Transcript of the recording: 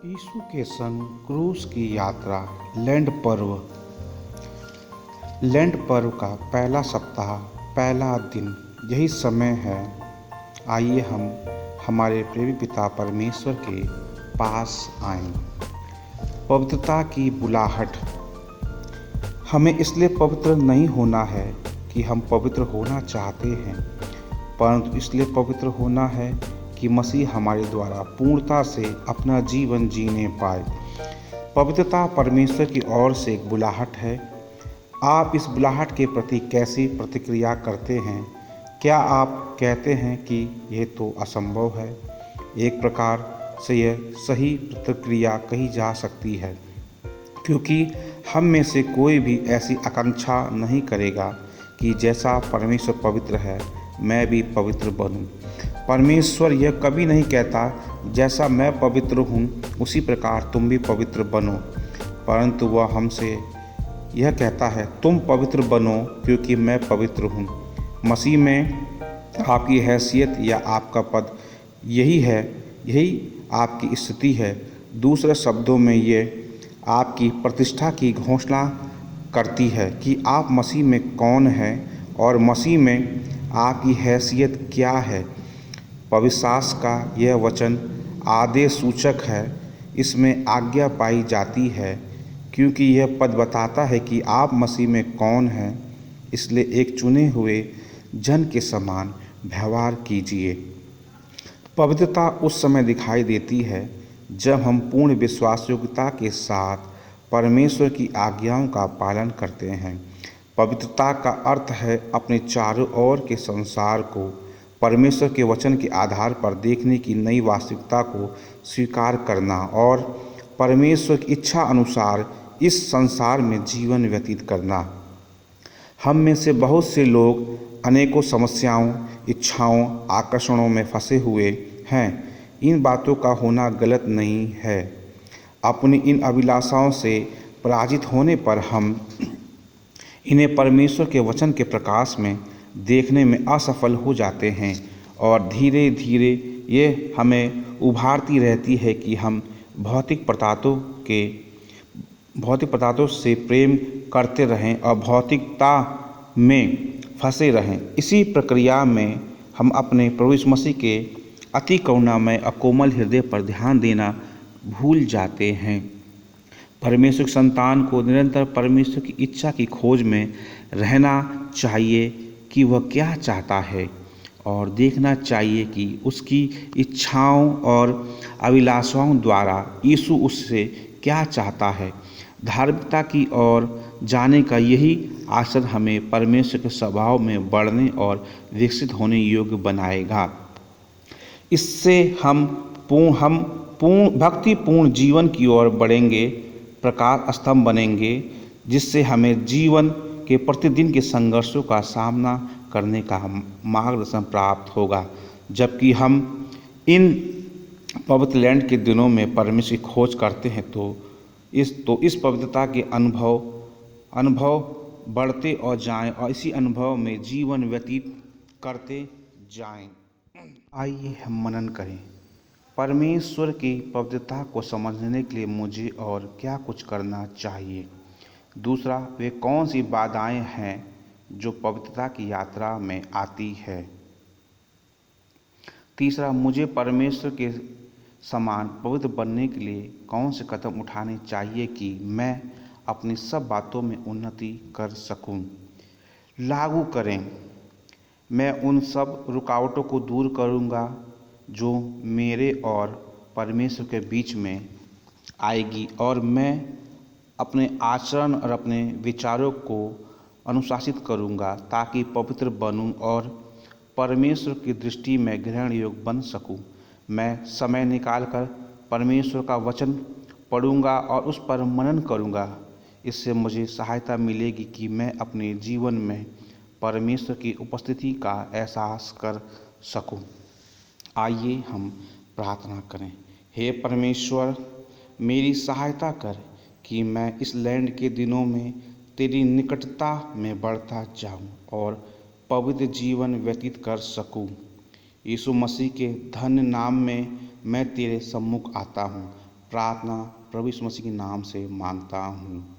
यीशु के संग क्रूस की यात्रा। लैंड पर्व। लैंड पर्व का पहला सप्ताह, पहला दिन, यही समय है। आइए हम हमारे प्रेमी पिता परमेश्वर के पास आएं। पवित्रता की बुलाहट। हमें इसलिए पवित्र नहीं होना है कि हम पवित्र होना चाहते हैं, परंतु इसलिए पवित्र होना है कि मसीह हमारे द्वारा पूर्णता से अपना जीवन जीने पाए। पवित्रता परमेश्वर की ओर से एक बुलाहट है। आप इस बुलाहट के प्रति कैसी प्रतिक्रिया करते हैं? क्या आप कहते हैं कि यह तो असंभव है? एक प्रकार से यह सही प्रतिक्रिया कही जा सकती है, क्योंकि हम में से कोई भी ऐसी आकांक्षा नहीं करेगा कि जैसा परमेश्वर पवित्र है मैं भी पवित्र बनूं। परमेश्वर यह कभी नहीं कहता जैसा मैं पवित्र हूँ उसी प्रकार तुम भी पवित्र बनो, परंतु वह हमसे यह कहता है तुम पवित्र बनो क्योंकि मैं पवित्र हूँ। मसीह में आपकी हैसियत या आपका पद यही है, यही आपकी स्थिति है। दूसरे शब्दों में ये आपकी प्रतिष्ठा की घोषणा करती है कि आप मसीह में कौन हैं और मसीह में आपकी हैसियत क्या है। पवित्रशास्त्र का यह वचन आदेश सूचक है। इसमें आज्ञा पाई जाती है क्योंकि यह पद बताता है कि आप मसीह में कौन हैं। इसलिए एक चुने हुए जन के समान व्यवहार कीजिए। पवित्रता उस समय दिखाई देती है जब हम पूर्ण विश्वास योग्यता के साथ परमेश्वर की आज्ञाओं का पालन करते हैं। पवित्रता का अर्थ है अपने चारों ओर के संसार को परमेश्वर के वचन के आधार पर देखने की नई वास्तविकता को स्वीकार करना और परमेश्वर की इच्छा अनुसार इस संसार में जीवन व्यतीत करना। हम में से बहुत से लोग अनेकों समस्याओं, इच्छाओं, आकर्षणों में फंसे हुए हैं। इन बातों का होना गलत नहीं है। अपनी इन अभिलाषाओं से पराजित होने पर हम इन्हें परमेश्वर के वचन के प्रकाश में देखने में असफल हो जाते हैं और धीरे धीरे ये हमें उभारती रहती है कि हम भौतिक पदार्थों से प्रेम करते रहें और भौतिकता में फंसे रहें। इसी प्रक्रिया में हम अपने प्रभु यीशु मसीह के अति करुणामय और कोमल हृदय पर ध्यान देना भूल जाते हैं। परमेश्वर के संतान को निरंतर परमेश्वर की इच्छा की खोज में रहना चाहिए कि वह क्या चाहता है और देखना चाहिए कि उसकी इच्छाओं और अभिलाषाओं द्वारा यीशु उससे क्या चाहता है। धार्मिकता की ओर जाने का यही आचरण हमें परमेश्वर के स्वभाव में बढ़ने और विकसित होने योग्य बनाएगा। इससे हम भक्तिपूर्ण जीवन की ओर बढ़ेंगे, प्रकाश स्तंभ बनेंगे, जिससे हमें जीवन के प्रतिदिन के संघर्षों का सामना करने का मार्गदर्शन प्राप्त होगा। जबकि हम इन पवित्र लैंड के दिनों में परमेश्वर की खोज करते हैं तो इस पवित्रता के अनुभव बढ़ते और जाएं और इसी अनुभव में जीवन व्यतीत करते जाएं। आइए हम मनन करें। परमेश्वर की पवित्रता को समझने के लिए मुझे और क्या कुछ करना चाहिए। दूसरा, वे कौन सी बाधाएं हैं जो पवित्रता की यात्रा में आती है। तीसरा, मुझे परमेश्वर के समान पवित्र बनने के लिए कौन से कदम उठाने चाहिए कि मैं अपनी सब बातों में उन्नति कर सकूं। लागू करें। मैं उन सब रुकावटों को दूर करूंगा जो मेरे और परमेश्वर के बीच में आएगी और मैं अपने आचरण और अपने विचारों को अनुशासित करूंगा ताकि पवित्र बनूं और परमेश्वर की दृष्टि में ग्रहण योग्य बन सकूं। मैं समय निकालकर परमेश्वर का वचन पढ़ूंगा और उस पर मनन करूंगा। इससे मुझे सहायता मिलेगी कि मैं अपने जीवन में परमेश्वर की उपस्थिति का एहसास कर सकूं। आइए हम प्रार्थना करें। हे परमेश्वर, मेरी सहायता कर कि मैं इस लैंड के दिनों में तेरी निकटता में बढ़ता जाऊं और पवित्र जीवन व्यतीत कर सकूं। यीशु मसीह के धन्य नाम में मैं तेरे सम्मुख आता हूं। प्रार्थना प्रभु यीशु मसीह के नाम से मांगता हूँ।